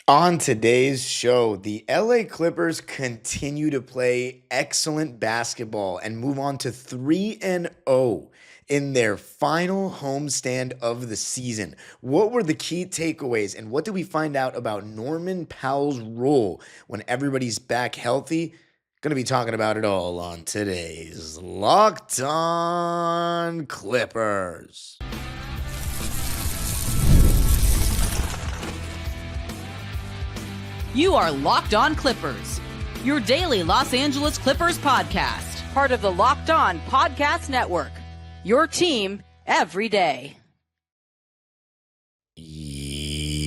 On today's show, the LA Clippers continue to play excellent basketball and move on to 3-0 in their final homestand of the season. What were the key takeaways and what did we find out about Norman Powell's role when everybody's back healthy? Going to be talking about it all on today's Locked On Clippers. You are Locked On Clippers, your daily Los Angeles Clippers podcast. Part of the Locked On Podcast Network, your team every day. Yes,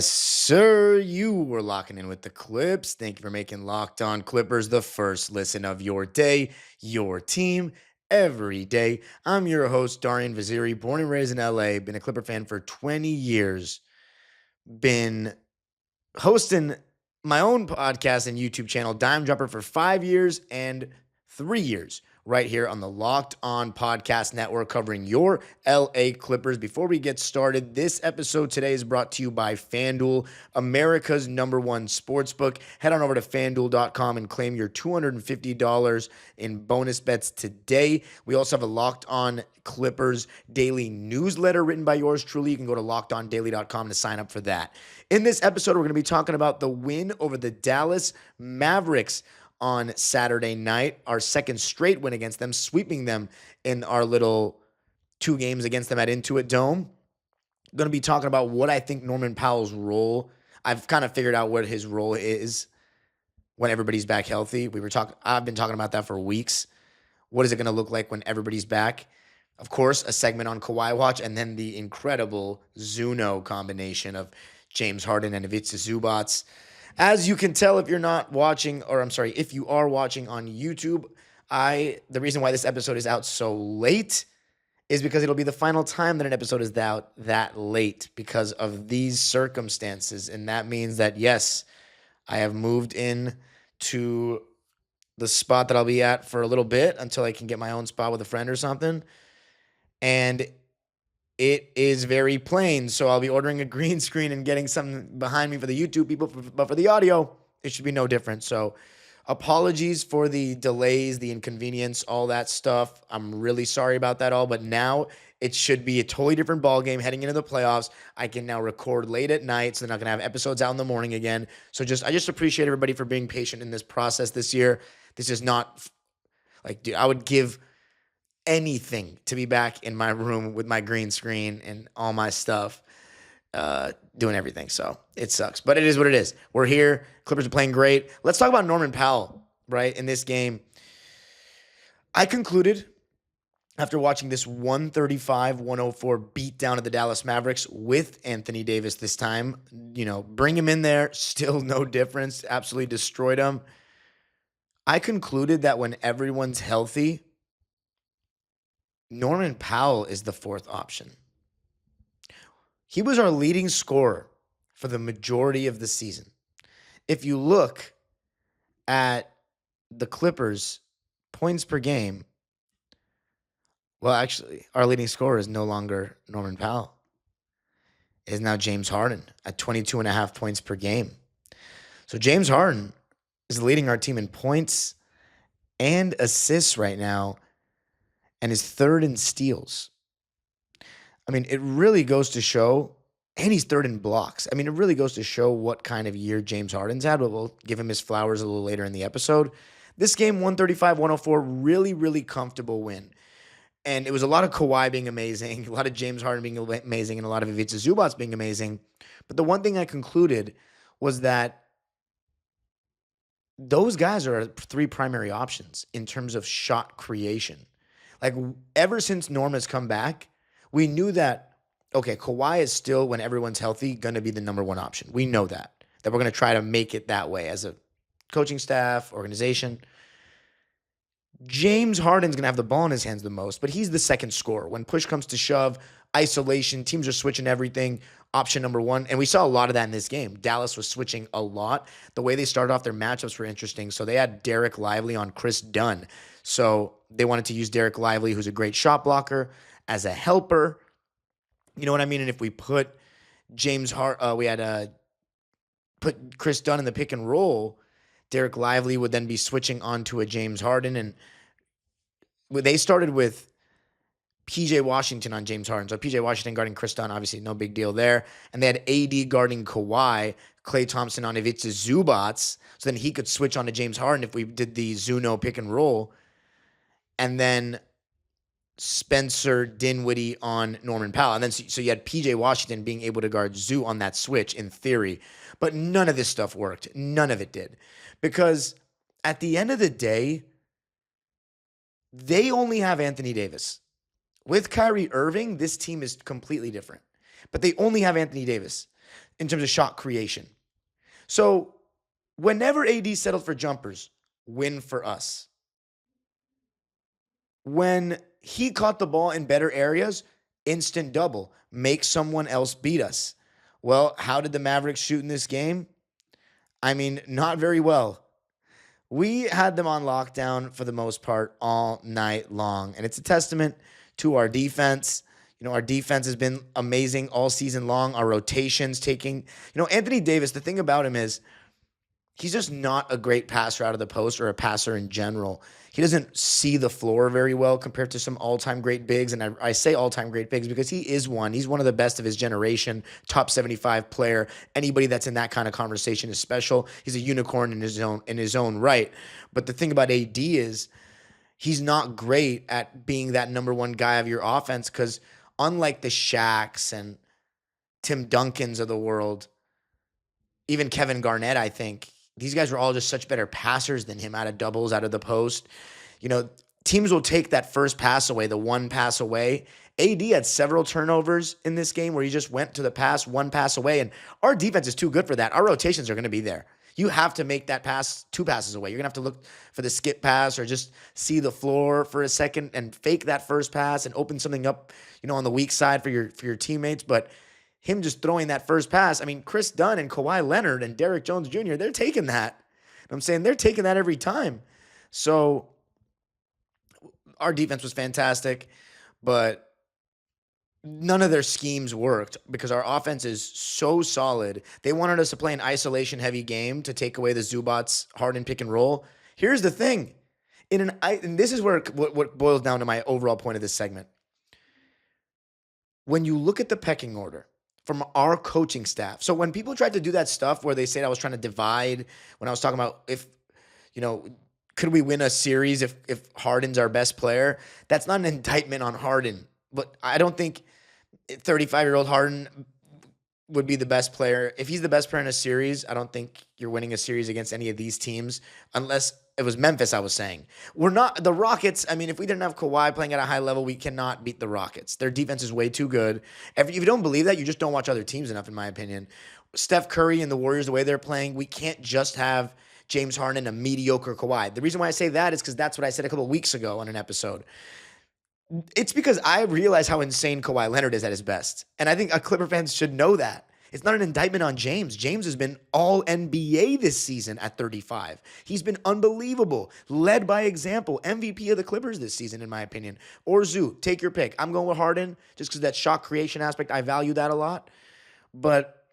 sir. You were locking in with the Clips. Thank you for making Locked On Clippers the first listen of your day, your team every day. I'm your host, Darian Vaziri, born and raised in LA, been a Clipper fan for 20 years. Been hosting my own podcast and YouTube channel, Dime Dropper, for 5 years and 3 years right here on the Locked On Podcast Network, covering your LA Clippers. Before we get started, this episode today is brought to you by FanDuel, America's #1 sportsbook. Head on over to FanDuel.com and claim your $250 in bonus bets today. We also have a Locked On Clippers daily newsletter written by yours truly. You can go to LockedOnDaily.com to sign up for that. In this episode, we're going to be talking about the win over the Dallas Mavericks on Saturday night, our second straight win against them, sweeping them in our little 2 games against them at Intuit Dome. I'm going to be talking about what I think Norman Powell's role. I've kind of figured out what his role is when everybody's back healthy. I've been talking about that for weeks. What is it going to look like when everybody's back? Of course, a segment on Kawhi Watch, and then the incredible Zuno combination of James Harden and Ivica Zubac. As you can tell, if you are watching on YouTube, the reason why this episode is out so late is because it'll be the final time that an episode is out that late because of these circumstances. And that means that, yes, I have moved in to the spot that I'll be at for a little bit until I can get my own spot with a friend or something. And it is very plain, so I'll be ordering a green screen and getting something behind me for the YouTube people, but for the audio, it should be no different. So apologies for the delays, the inconvenience, all that stuff. I'm really sorry about that all, but now it should be a totally different ballgame heading into the playoffs. I can now record late at night, so they're not going to have episodes out in the morning again. So I just appreciate everybody for being patient in this process this year. This is not like, dude, I would give anything to be back in my room with my green screen and all my stuff, doing everything. So it sucks, but it is what it is. We're here. Clippers are playing great. Let's talk about Norman Powell, right? In this game, I concluded after watching this 135-104 beat down of the Dallas Mavericks with Anthony Davis this time, bring him in there, still no difference, absolutely destroyed him. I concluded that when everyone's healthy, Norman Powell is the fourth option. He was our leading scorer for the majority of the season. If you look at the Clippers' points per game, well, actually, our leading scorer is no longer Norman Powell. It is now James Harden at 22.5 points per game. So James Harden is leading our team in points and assists right now, and is third in steals. I mean, it really goes to show, and he's third in blocks. I mean, it really goes to show what kind of year James Harden's had, but we'll give him his flowers a little later in the episode. This game, 135-104, really, really comfortable win. And it was a lot of Kawhi being amazing, a lot of James Harden being amazing, and a lot of Ivica Zubac being amazing. But the one thing I concluded was that those guys are our 3 primary options in terms of shot creation. Like, ever since Norm has come back, we knew that, okay, Kawhi is still, when everyone's healthy, going to be the #1 option. We know that we're going to try to make it that way as a coaching staff, organization. James Harden's going to have the ball in his hands the most, but he's the second scorer. When push comes to shove, isolation, teams are switching everything, option #1. And we saw a lot of that in this game. Dallas was switching a lot. The way they started off their matchups were interesting. So they had Derek Lively on Chris Dunn. So they wanted to use Derek Lively, who's a great shot blocker, as a helper. You know what I mean? And if we put we had put Chris Dunn in the pick and roll, Derek Lively would then be switching onto a James Harden, and they started with PJ Washington on James Harden. So PJ Washington guarding Chris Dunn, obviously no big deal there. And they had AD guarding Kawhi, Klay Thompson on Ivica Zubac, so then he could switch on to James Harden if we did the Zuno pick and roll. And then Spencer Dinwiddie on Norman Powell. And then so you had PJ Washington being able to guard Zoo on that switch in theory. But none of this stuff worked. None of it did. Because at the end of the day, they only have Anthony Davis. With Kyrie Irving, this team is completely different. But they only have Anthony Davis in terms of shot creation. So whenever AD settled for jumpers, win for us. When he caught the ball in better areas, instant double. Make someone else beat us. Well, how did the Mavericks shoot in this game? I mean, not very well. We had them on lockdown for the most part all night long. And it's a testament to our defense. Our defense has been amazing all season long. Our rotations Anthony Davis, the thing about him is he's just not a great passer out of the post or a passer in general. He doesn't see the floor very well compared to some all-time great bigs. And I say all-time great bigs because he is one. He's one of the best of his generation, top 75 player. Anybody that's in that kind of conversation is special. He's a unicorn in his own right. But the thing about AD is he's not great at being that number one guy of your offense because unlike the Shaqs and Tim Duncans of the world, even Kevin Garnett, I think, these guys were all just such better passers than him out of doubles, out of the post. Teams will take that first pass away, the one pass away. AD had several turnovers in this game where he just went to the pass, one pass away, and our defense is too good for that. Our rotations are going to be there. You have to make that pass two passes away. You're going to have to look for the skip pass or just see the floor for a second and fake that first pass and open something up, on the weak side for your teammates. But him just throwing that first pass, I mean, Chris Dunn and Kawhi Leonard and Derrick Jones Jr., they're taking that. I'm saying they're taking that every time. So our defense was fantastic, but none of their schemes worked because our offense is so solid. They wanted us to play an isolation-heavy game to take away the Zubac's Harden pick and roll. Here's the thing. And this is what boils down to my overall point of this segment. When you look at the pecking order from our coaching staff, so when people tried to do that stuff where they said I was trying to divide, when I was talking about could we win a series if Harden's our best player, that's not an indictment on Harden. But I don't think 35-year-old Harden would be the best player. If he's the best player in a series, I don't think you're winning a series against any of these teams unless it was Memphis, I was saying. We're not – the Rockets, I mean, if we didn't have Kawhi playing at a high level, we cannot beat the Rockets. Their defense is way too good. If you don't believe that, you just don't watch other teams enough, in my opinion. Steph Curry and the Warriors, the way they're playing, we can't just have James Harden and a mediocre Kawhi. The reason why I say that is because that's what I said a couple of weeks ago on an episode. It's because I realize how insane Kawhi Leonard is at his best. And I think Clipper fans should know that. It's not an indictment on James. James has been all NBA this season at 35. He's been unbelievable. Led by example. MVP of the Clippers this season, in my opinion. Or Zoo. Take your pick. I'm going with Harden just because that shot creation aspect, I value that a lot. But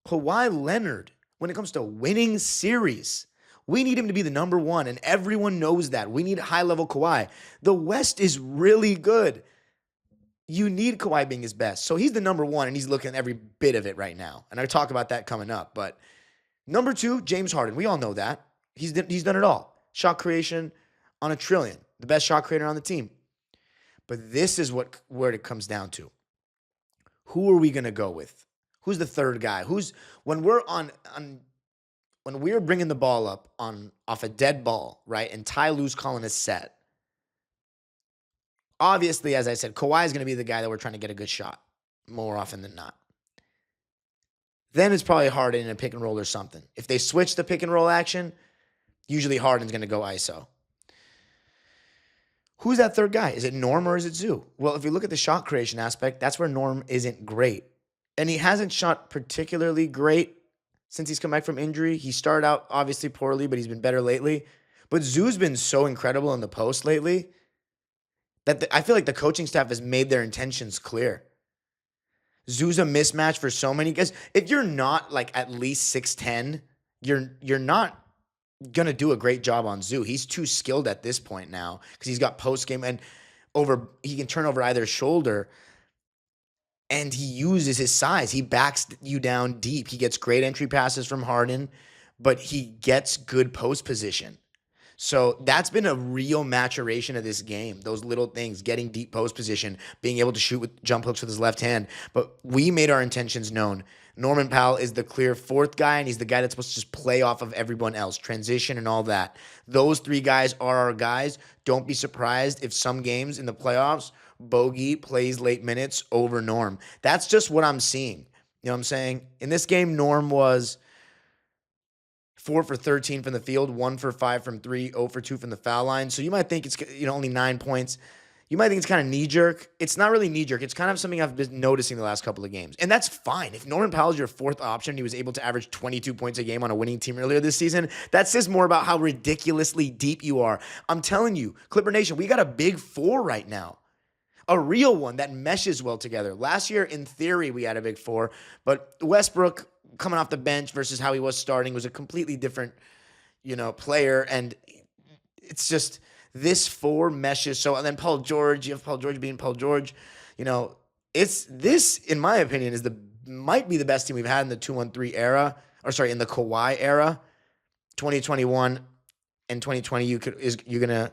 Kawhi Leonard, when it comes to winning series, we need him to be the number one, and everyone knows that. We need high-level Kawhi. The West is really good. You need Kawhi being his best. So he's the number one, and he's looking at every bit of it right now. And I'll talk about that coming up. But number two, James Harden. We all know that. He's done it all. Shot creation on a trillion. The best shot creator on the team. But this is where it comes down to. Who are we going to go with? Who's the third guy? When we're bringing the ball up off a dead ball, right, and Ty Lue's calling a set, obviously, as I said, Kawhi is going to be the guy that we're trying to get a good shot more often than not. Then it's probably Harden in a pick and roll or something. If they switch the pick and roll action, usually Harden's going to go ISO. Who's that third guy? Is it Norm or is it Zoo? Well, if you look at the shot creation aspect, that's where Norm isn't great. And he hasn't shot particularly great since he's come back from injury. He started out obviously poorly, but he's been better lately. But Zoo's been so incredible in the post lately that I feel like the coaching staff has made their intentions clear. Zoo's a mismatch for so many guys. If you're not like at least 6'10", you're not gonna do a great job on Zoo. He's too skilled at this point now because he's got post game and he can turn over either shoulder, and he uses his size. He backs you down deep. He gets great entry passes from Harden, but he gets good post position. So that's been a real maturation of this game. Those little things, getting deep post position, being able to shoot with jump hooks with his left hand. But we made our intentions known. Norman Powell is the clear fourth guy, and he's the guy that's supposed to just play off of everyone else, transition and all that. Those three guys are our guys. Don't be surprised if some games in the playoffs, Bogey plays late minutes over Norm. That's just what I'm seeing. You know what I'm saying? In this game, Norm was 4 for 13 from the field, 1 for 5 from 3, 0 for 2 from the foul line. So you might think it's only 9 points. You might think it's kind of knee-jerk. It's not really knee-jerk. It's kind of something I've been noticing the last couple of games. And that's fine. If Norman Powell is your fourth option, he was able to average 22 points a game on a winning team earlier this season, that says more about how ridiculously deep you are. I'm telling you, Clipper Nation, we got a big four right now. A real one that meshes well together. Last year, in theory, we had a big four, but Westbrook coming off the bench versus how he was starting was a completely different, player. And it's just this four meshes. So, and then Paul George, you have Paul George being Paul George. It's this, in my opinion, might be the best team we've had in the 2-1-3 era, in the Kawhi era. 2021 and 2020, you're going to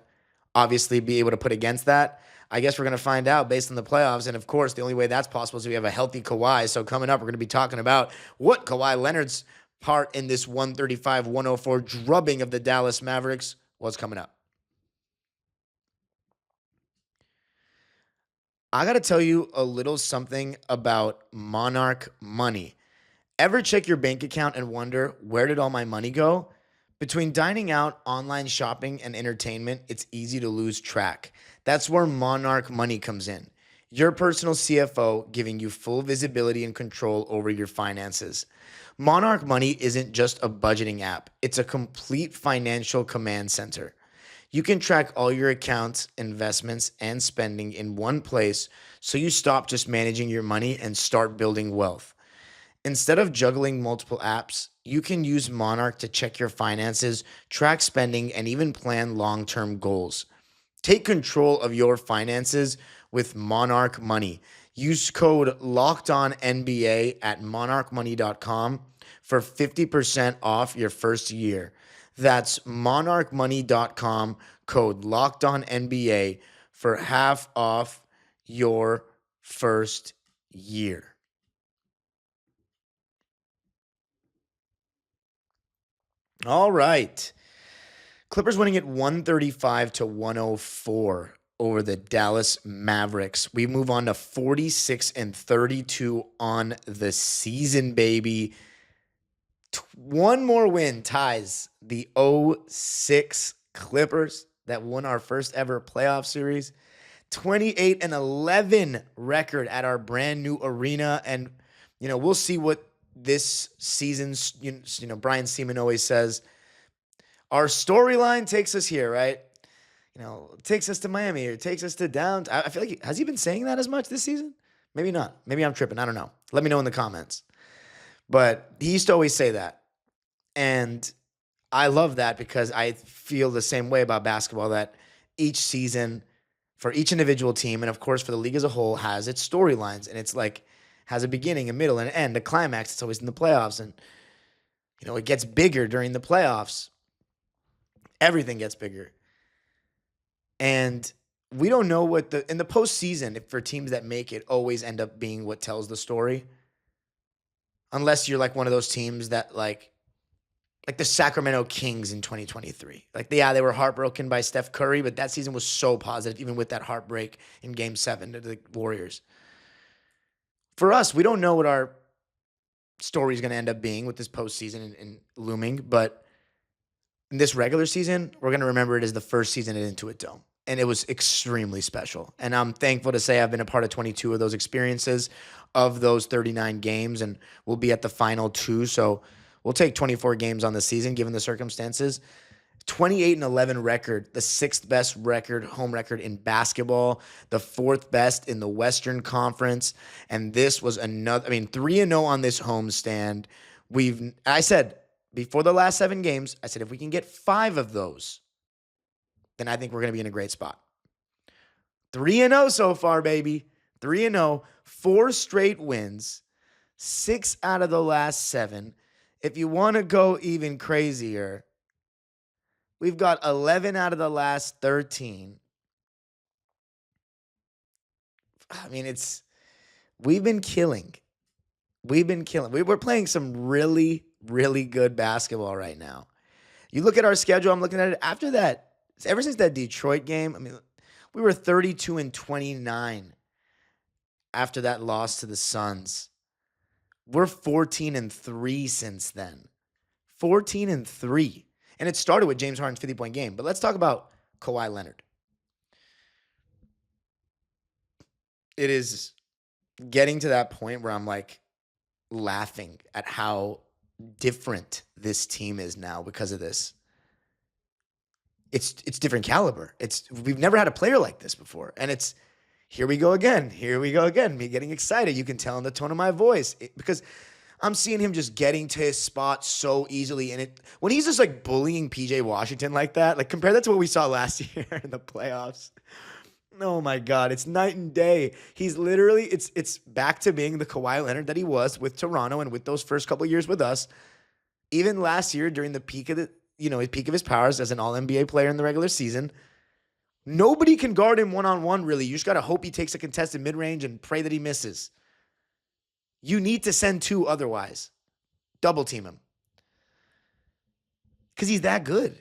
obviously be able to put against that. I guess we're going to find out based on the playoffs. And, of course, the only way that's possible is we have a healthy Kawhi. So coming up, we're going to be talking about what Kawhi Leonard's part in this 135-104 drubbing of the Dallas Mavericks was coming up. I got to tell you a little something about Monarch Money. Ever check your bank account and wonder, where did all my money go? Between dining out, online shopping, and entertainment, it's easy to lose track. That's where Monarch Money comes in. Your personal CFO giving you full visibility and control over your finances. Monarch Money isn't just a budgeting app. It's a complete financial command center. You can track all your accounts, investments, and spending in one place so you stop just managing your money and start building wealth. Instead of juggling multiple apps, you can use Monarch to check your finances, track spending, and even plan long-term goals. Take control of your finances with Monarch Money. Use code LOCKEDONNBA at monarchmoney.com for 50% off your first year. That's monarchmoney.com, code LOCKEDONNBA for half off your first year. All right. Clippers winning at 135-104 over the Dallas Mavericks. We move on to 46-32 on the season, baby. One more win ties the 06 Clippers that won our first ever playoff series. 28-11 record at our brand new arena. And, we'll see what this season's, Brian Seaman always says, our storyline takes us here, right? Takes us to Miami or takes us to downtown. I feel like, has he been saying that as much this season? Maybe not. Maybe I'm tripping. I don't know. Let me know in the comments. But he used to always say that. And I love that because I feel the same way about basketball, that each season for each individual team, and of course for the league as a whole, has its storylines. And it's like, has a beginning, a middle, and an end, a climax. It's always in the playoffs. And, it gets bigger during the playoffs. Everything gets bigger. And we don't know what in the postseason, for teams that make it, always end up being what tells the story. Unless you're like one of those teams that like the Sacramento Kings in 2023. They were heartbroken by Steph Curry, but that season was so positive, even with that heartbreak in Game 7 to the Warriors. For us, we don't know what our story is going to end up being with this postseason and looming, but in this regular season, we're going to remember it as the first season at Intuit Dome. And it was extremely special. And I'm thankful to say I've been a part of 22 of those experiences, of those 39 games, and we'll be at the final 2. So we'll take 24 games on the season, given the circumstances. 28-11 record, the 6th best record, home record in basketball, the 4th best in the Western Conference. And this was 3-0 on this homestand. I said before the last 7 games, I said if we can get 5 of those, then I think we're going to be in a great spot. 3-0 so far, baby. 3-0, 4 straight wins, 6 out of the last 7. If you want to go even crazier, we've got 11 out of the last 13. I mean, we've been killing. We're playing some really, really good basketball right now. You look at our schedule, I'm looking at it. After that, ever since that Detroit game, I mean, we were 32-29 after that loss to the Suns. We're 14-3 since then. 14-3. And it started with James Harden's 50-point game. But let's talk about Kawhi Leonard. It is getting to that point where I'm like laughing at how different this team is now because of this. It's different caliber. We've never had a player like this before. And it's here we go again. Me getting excited. You can tell in the tone of my voice because I'm seeing him just getting to his spot so easily. And when he's just like bullying PJ Washington like that, like compare that to what we saw last year in the playoffs. Oh my God, it's night and day. He's literally, it's back to being the Kawhi Leonard that he was with Toronto and with those first couple of years with us. Even last year during the peak of his powers as an all-NBA player in the regular season, nobody can guard him one-on-one really. You just got to hope he takes a contested mid-range and pray that he misses. You need to send 2 otherwise. Double team him. Because he's that good.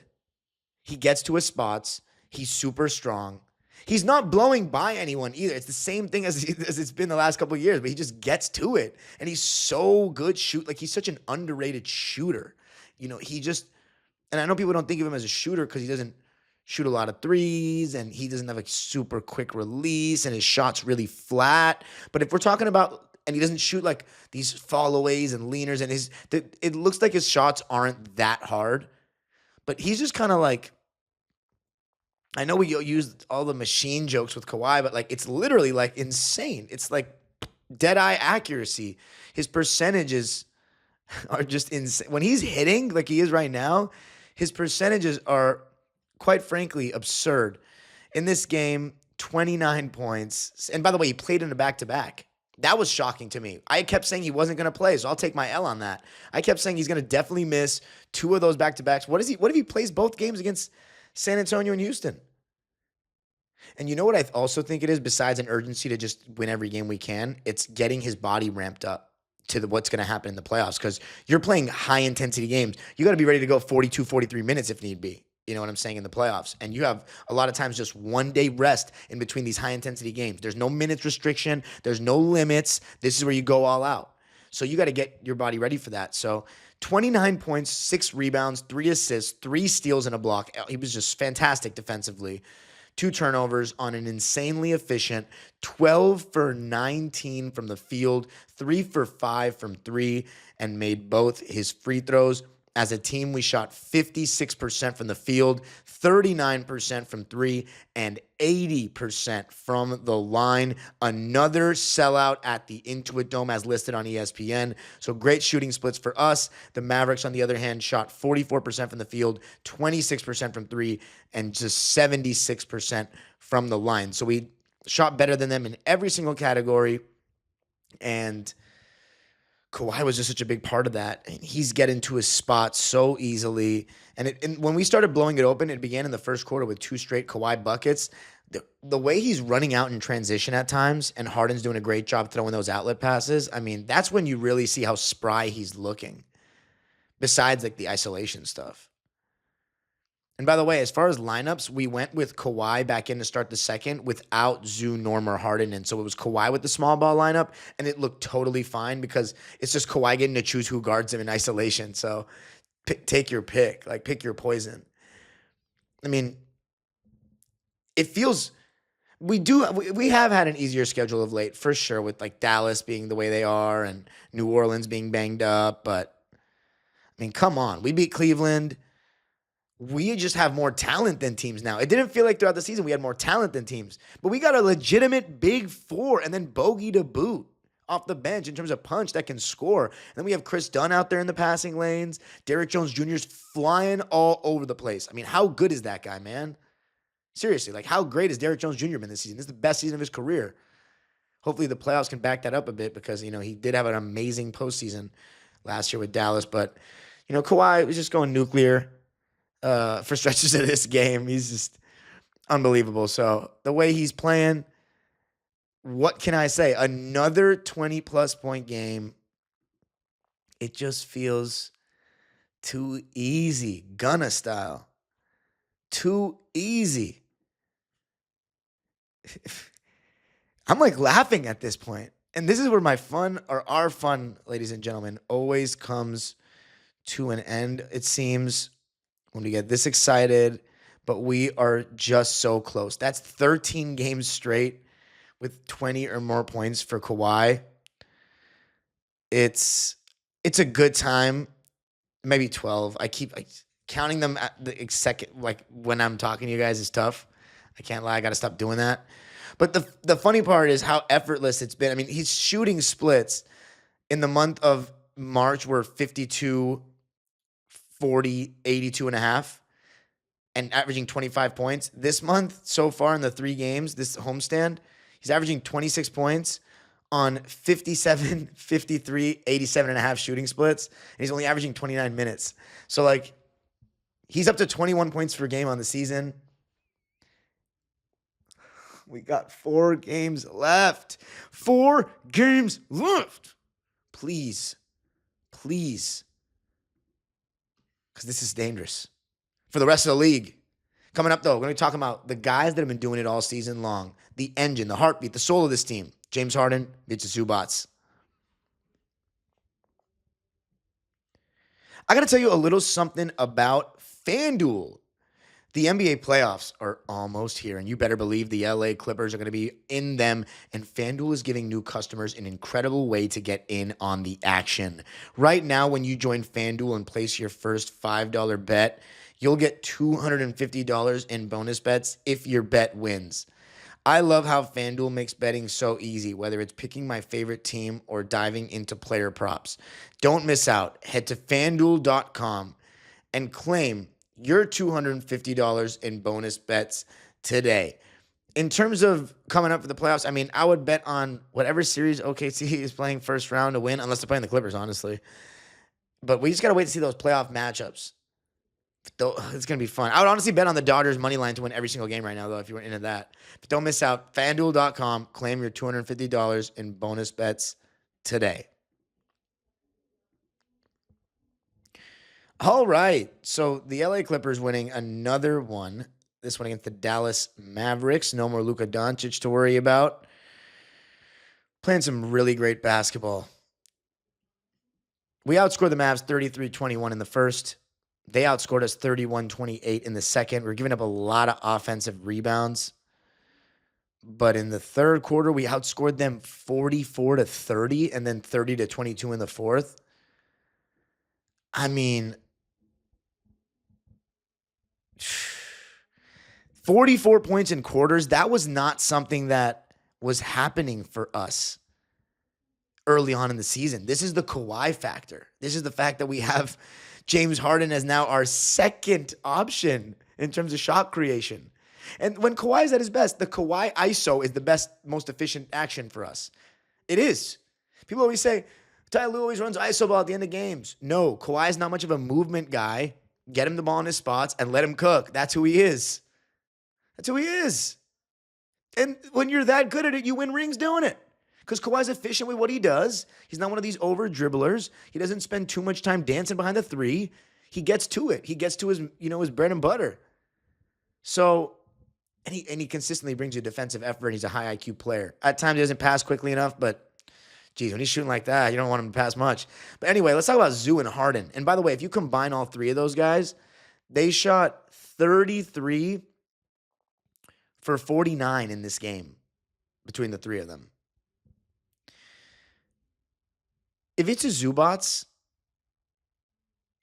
He gets to his spots. He's super strong. He's not blowing by anyone either. It's the same thing as it's been the last couple of years, but he just gets to it. And he's so good he's such an underrated shooter. And I know people don't think of him as a shooter because he doesn't shoot a lot of threes and he doesn't have a super quick release and his shot's really flat. But if we're talking about, and he doesn't shoot like these fallaways and leaners and it looks like his shots aren't that hard, but he's just kind of like, I know we used all the machine jokes with Kawhi, but like it's literally like insane. It's like dead eye accuracy. His percentages are just insane. When he's hitting like he is right now, his percentages are quite frankly absurd. In this game, 29 points. And by the way, he played in a back-to-back. That was shocking to me. I kept saying he wasn't going to play, so I'll take my L on that. I kept saying he's going to definitely miss 2 of those back-to-backs. What if he plays both games against San Antonio and Houston? And you know what I also think it is, besides an urgency to just win every game we can? It's getting his body ramped up to what's going to happen in the playoffs because you're playing high-intensity games. You got to be ready to go 42, 43 minutes if need be. You know what I'm saying, in the playoffs. And you have a lot of times just 1 day rest in between these high-intensity games. There's no minutes restriction. There's no limits. This is where you go all out. So you got to get your body ready for that. So 29 points, 6 rebounds, 3 assists, 3 steals, and a block. He was just fantastic defensively. 2 turnovers on an insanely efficient 12 for 19 from the field, 3 for 5 from 3, and made both his free throws. As a team, we shot 56% from the field, 39% from 3, and 80% from the line. Another sellout at the Intuit Dome as listed on ESPN. So great shooting splits for us. The Mavericks, on the other hand, shot 44% from the field, 26% from 3, and just 76% from the line. So we shot better than them in every single category. And Kawhi was just such a big part of that. And he's getting to his spot so easily. And when we started blowing it open, it began in the first quarter with 2 straight Kawhi buckets. The way he's running out in transition at times, and Harden's doing a great job throwing those outlet passes, I mean, that's when you really see how spry he's looking, besides like the isolation stuff. And by the way, as far as lineups, we went with Kawhi back in to start the second without Zoo, Norm, or Harden. And so it was Kawhi with the small ball lineup, and it looked totally fine because it's just Kawhi getting to choose who guards him in isolation. So take your pick, like pick your poison. I mean, it feels we have had an easier schedule of late for sure, with like Dallas being the way they are and New Orleans being banged up. But I mean, come on, we beat Cleveland. we just have more talent than teams now. It didn't feel like throughout the season we had more talent than teams, but we got a legitimate big four and then Bogey to boot off the bench in terms of punch that can score. And then we have Chris Dunn out there in the passing lanes. Derrick Jones Jr. is flying all over the place. I mean, how good is that guy, man? Seriously, like how great has Derrick Jones Jr. been this season? This is the best season of his career. Hopefully the playoffs can back that up a bit because, he did have an amazing postseason last year with Dallas. But, Kawhi was just going nuclear for stretches of this game. He's just unbelievable. So the way he's playing, what can I say? Another 20-plus point game. It just feels too easy. Gunna style. Too easy. I'm like laughing at this point. And this is where my fun, or our fun, ladies and gentlemen, always comes to an end, it seems, when we get this excited, but we are just so close. That's 13 games straight with 20 or more points for Kawhi. It's a good time. Maybe 12. I keep counting them at the second, like when I'm talking to you guys is tough. I can't lie. I got to stop doing that. But the funny part is how effortless it's been. I mean, he's shooting splits in the month of March were 52, 40, 82 and a half and averaging 25 points. This month so far in the 3 games, this homestand, he's averaging 26 points on 57, 53, 87 and a half shooting splits. And he's only averaging 29 minutes. So like he's up to 21 points per game on the season. We got 4 games left. 4 games left. Please. Because this is dangerous for the rest of the league. Coming up, though, we're going to be talking about the guys that have been doing it all season long. The engine, the heartbeat, the soul of this team. James Harden, Mitch Zubats. I got to tell you a little something about FanDuel. The NBA playoffs are almost here, and you better believe the LA Clippers are going to be in them, and FanDuel is giving new customers an incredible way to get in on the action. Right now, when you join FanDuel and place your first $5 bet, you'll get $250 in bonus bets if your bet wins. I love how FanDuel makes betting so easy, whether it's picking my favorite team or diving into player props. Don't miss out. Head to FanDuel.com and claim your $250 in bonus bets today. In terms of coming up for the playoffs, I mean, I would bet on whatever series OKC is playing first round to win, unless they're playing the Clippers, honestly. But we just got to wait to see those playoff matchups. It's going to be fun. I would honestly bet on the Dodgers money line to win every single game right now, though, if you were into that. But don't miss out. FanDuel.com. Claim your $250 in bonus bets today. All right. So the LA Clippers winning another one. This one against the Dallas Mavericks. No more Luka Doncic to worry about. Playing some really great basketball. We outscored the Mavs 33-21 in the first. They outscored us 31-28 in the second. We're giving up a lot of offensive rebounds. But in the third quarter, we outscored them 44-30 and then 30-22 in the fourth. I mean, 44 points in quarters, that was not something that was happening for us early on in the season. This is the Kawhi factor. This is the fact that we have James Harden as now our second option in terms of shot creation. And when Kawhi is at his best, the Kawhi ISO is the best, most efficient action for us. It is. People always say, Ty Lue always runs ISO ball at the end of games. No, Kawhi is not much of a movement guy. Get him the ball in his spots and let him cook. That's who he is. That's who he is. And when you're that good at it, you win rings doing it. Because Kawhi's efficient with what he does. He's not one of these over dribblers. He doesn't spend too much time dancing behind the three. He gets to it. He gets to his, his bread and butter. So, and he consistently brings you defensive effort. He's a high IQ player. At times he doesn't pass quickly enough, but geez, when he's shooting like that, you don't want him to pass much. But anyway, let's talk about Zoo and Harden. And by the way, if you combine all three of those guys, they shot 33 for 49 in this game between the three of them. If it's a Zubats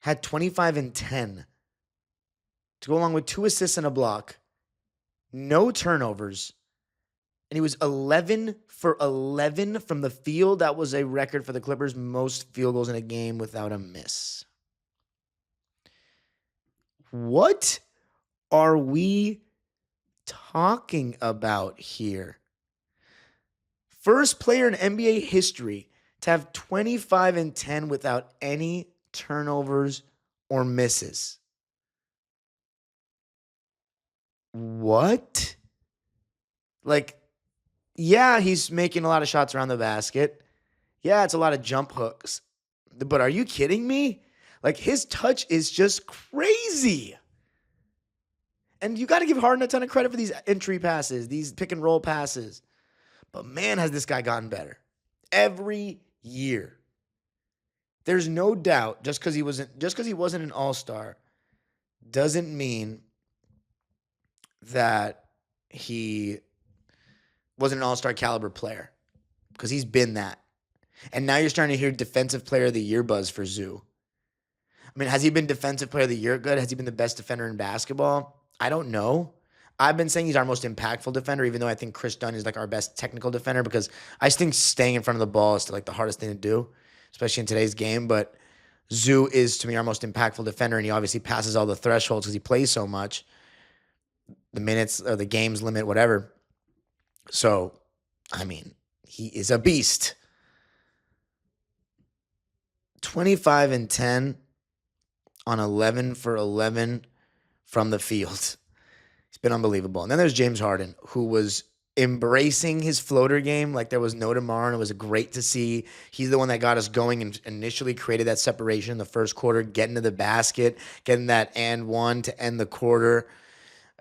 had 25 and 10 to go along with 2 assists and a block, no turnovers, and he was 11 for 11 from the field. That was a record for the Clippers, most field goals in a game without a miss. What are we talking about here? First player in NBA history to have 25 and 10 without any turnovers or misses. What? Like, yeah, he's making a lot of shots around the basket. Yeah, it's a lot of jump hooks. But are you kidding me? Like, his touch is just crazy. And you got to give Harden a ton of credit for these entry passes, these pick and roll passes. But man, has this guy gotten better every year. There's no doubt just because he wasn't an all-star doesn't mean that he wasn't an all-star caliber player, because he's been that. And now you're starting to hear defensive player of the year buzz for Zoo. I mean, has he been defensive player of the year good? Has he been the best defender in basketball? I don't know. I've been saying he's our most impactful defender, even though I think Chris Dunn is like our best technical defender, because I just think staying in front of the ball is like the hardest thing to do, especially in today's game. But Zoo is, to me, our most impactful defender, and he obviously passes all the thresholds because he plays so much. The minutes or the games limit, whatever. So, I mean, he is a beast. 25 and 10 on 11 for 11 from the field. He's been unbelievable. And then there's James Harden, who was embracing his floater game like there was no tomorrow, and it was great to see. He's the one that got us going and initially created that separation in the first quarter, getting to the basket, getting that and one to end the quarter.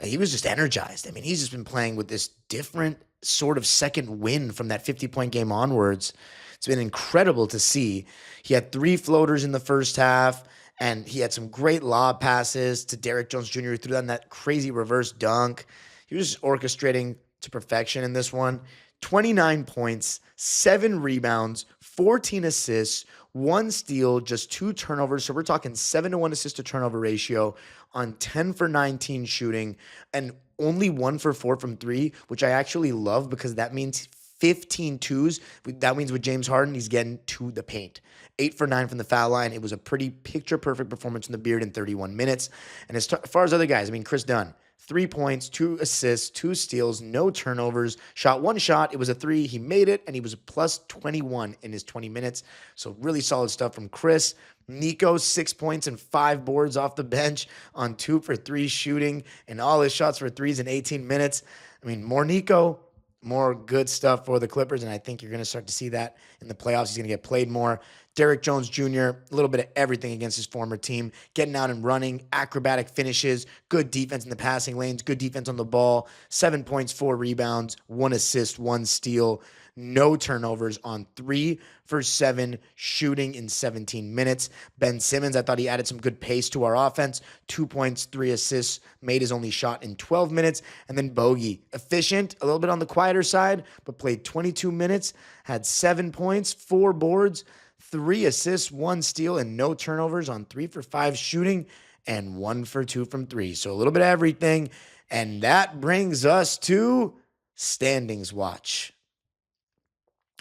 He was just energized. I mean, he's just been playing with this different sort of second wind from that 50-point game onwards. It's been incredible to see. He had 3 floaters in the first half, and he had some great lob passes to Derrick Jones Jr., who threw down that crazy reverse dunk. He was just orchestrating to perfection in this one. 29 points, 7 rebounds, 14 assists, 1 steal, just 2 turnovers. So we're talking 7-to-1 assist to turnover ratio on 10 for 19 shooting, and only 1 for 4 from 3, which I actually love, because that means 15 twos. That means with James Harden, he's getting to the paint. 8 for 9 from the foul line. It was a pretty picture-perfect performance from the Beard in 31 minutes. And as far as other guys, I mean, Chris Dunn, 3 points, 2 assists, 2 steals, no turnovers, shot 1 shot. It was a 3. He made it, and he was a plus 21 in his 20 minutes. So really solid stuff from Chris. Nico, 6 points and 5 boards off the bench on 2 for 3 shooting, and all his shots for threes in 18 minutes. I mean, more Nico, more good stuff for the Clippers, and I think you're going to start to see that in the playoffs. He's going to get played more. Derrick Jones Jr., a little bit of everything against his former team, getting out and running, acrobatic finishes, good defense in the passing lanes, good defense on the ball, 7 points, 4 rebounds, 1 assist, 1 steal, no turnovers on 3 for 7 shooting in 17 minutes. Ben Simmons, I thought he added some good pace to our offense. 2 points, 3 assists, made his only shot in 12 minutes. And then Bogey, efficient, a little bit on the quieter side, but played 22 minutes, had 7 points, 4 boards, 3 assists, 1 steal, and no turnovers on 3 for 5 shooting and 1 for 2 from 3. So a little bit of everything. And that brings us to standings watch.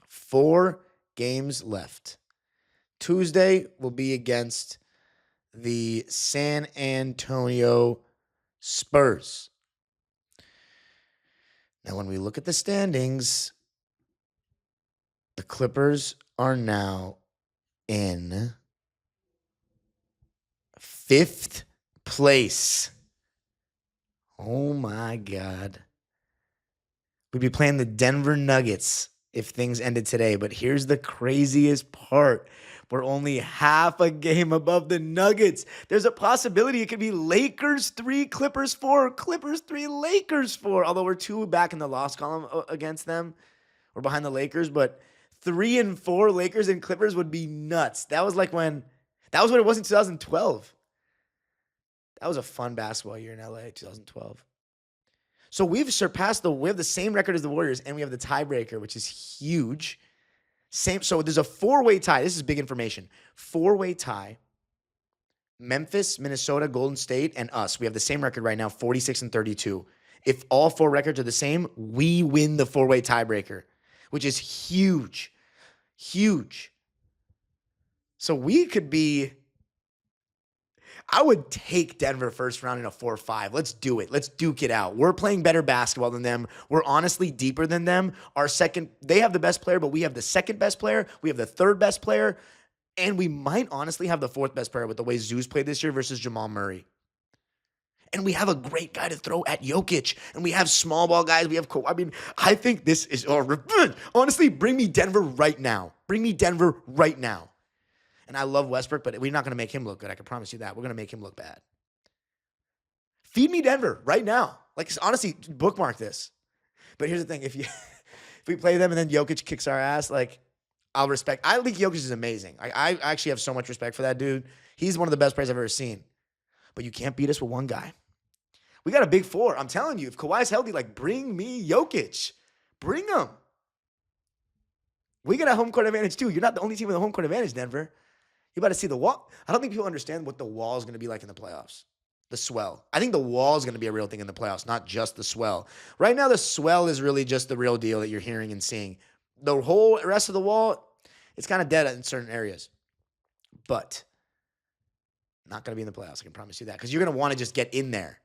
4 games left. Tuesday will be against the San Antonio Spurs. Now, when we look at the standings, the Clippers are now in 5th place. Oh my God. We'd be playing the Denver Nuggets if things ended today. But here's the craziest part. We're only half a game above the Nuggets. There's a possibility it could be Lakers 3, Clippers 4, Clippers 3, Lakers 4. Although we're 2 back in the loss column against them. We're behind the Lakers, but 3 and 4 Lakers and Clippers would be nuts. That was what it was in 2012. That was a fun basketball year in LA, 2012. So we have the same record as the Warriors, and we have the tiebreaker, which is huge. So there's a 4-way tie. This is big information. 4-way tie Memphis, Minnesota, Golden State, and us. We have the same record right now, 46-32. If all four records are the same, we win the four-way tiebreaker, which is huge. Huge. So we could be, I would take Denver first round in a 4-5. Let's do it. Let's duke it out. We're playing better basketball than them. We're honestly deeper than them. They have the best player, but we have the second best player. We have the third best player. And we might honestly have the fourth best player with the way Zeus played this year versus Jamal Murray. And we have a great guy to throw at Jokic. And we have small ball guys. We have Kawhi. I mean, I think this is revenge. Honestly, bring me Denver right now. Bring me Denver right now. And I love Westbrook, but we're not going to make him look good. I can promise you that. We're going to make him look bad. Feed me Denver right now. Like, honestly, bookmark this. But here's the thing. If we play them and then Jokic kicks our ass, like, I think Jokic is amazing. I actually have so much respect for that dude. He's one of the best players I've ever seen. But you can't beat us with one guy. We got a big four. I'm telling you, if Kawhi's healthy, like, bring me Jokic. Bring him. We got a home court advantage, too. You're not the only team with a home court advantage, Denver. You about to see the wall. I don't think people understand what the wall is going to be like in the playoffs. The swell. I think the wall is going to be a real thing in the playoffs, not just the swell. Right now, the swell is really just the real deal that you're hearing and seeing. The whole rest of the wall, it's kind of dead in certain areas. But not going to be in the playoffs, I can promise you that. Because you're going to want to just get in there.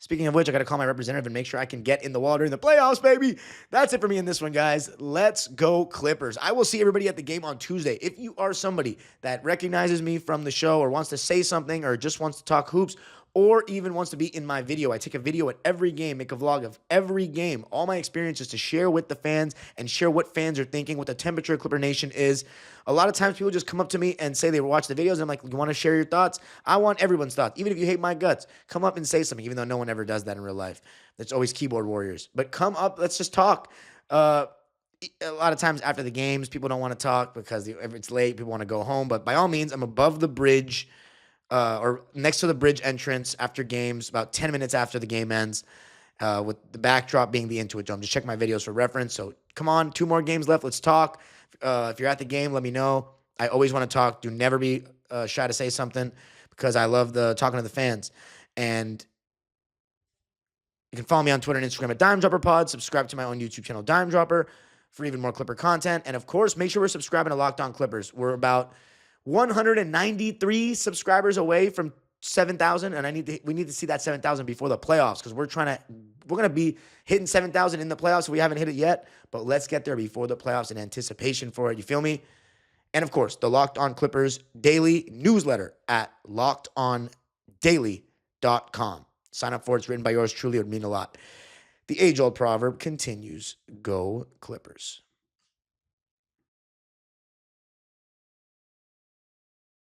Speaking of which, I got to call my representative and make sure I can get in the wall during the playoffs, baby. That's it for me in this one, guys. Let's go Clippers. I will see everybody at the game on Tuesday. If you are somebody that recognizes me from the show or wants to say something or just wants to talk hoops or even wants to be in my video, I take a video at every game, make a vlog of every game, all my experiences to share with the fans and share what fans are thinking, what the temperature of Clipper Nation is. A lot of times people just come up to me and say they watch the videos, and I'm like, you want to share your thoughts? I want everyone's thoughts. Even if you hate my guts, come up and say something, even though no one ever does that in real life. It's always keyboard warriors. But come up, let's just talk. A lot of times after the games, people don't want to talk because if it's late, people want to go home. But by all means, I'm above the bridge or next to the bridge entrance after games, about 10 minutes after the game ends, with the backdrop being the Intuit Dome. Just check my videos for reference. So come on, 2 more games left. Let's talk. If you're at the game, let me know. I always want to talk. Do never be shy to say something because I love talking to the fans. And you can follow me on Twitter and Instagram at Dime Dropper Pod. Subscribe to my own YouTube channel, Dime Dropper, for even more Clipper content. And of course, make sure we're subscribing to Locked On Clippers. We're about 193 subscribers away from 7,000, and we need to see that 7,000 before the playoffs because we're going to be hitting 7,000 in the playoffs. We haven't hit it yet, but let's get there before the playoffs in anticipation for it. You feel me? And of course, the Locked On Clippers daily newsletter at lockedondaily.com. Sign up for it. It's written by yours truly. It would mean a lot. The age-old proverb continues, go Clippers.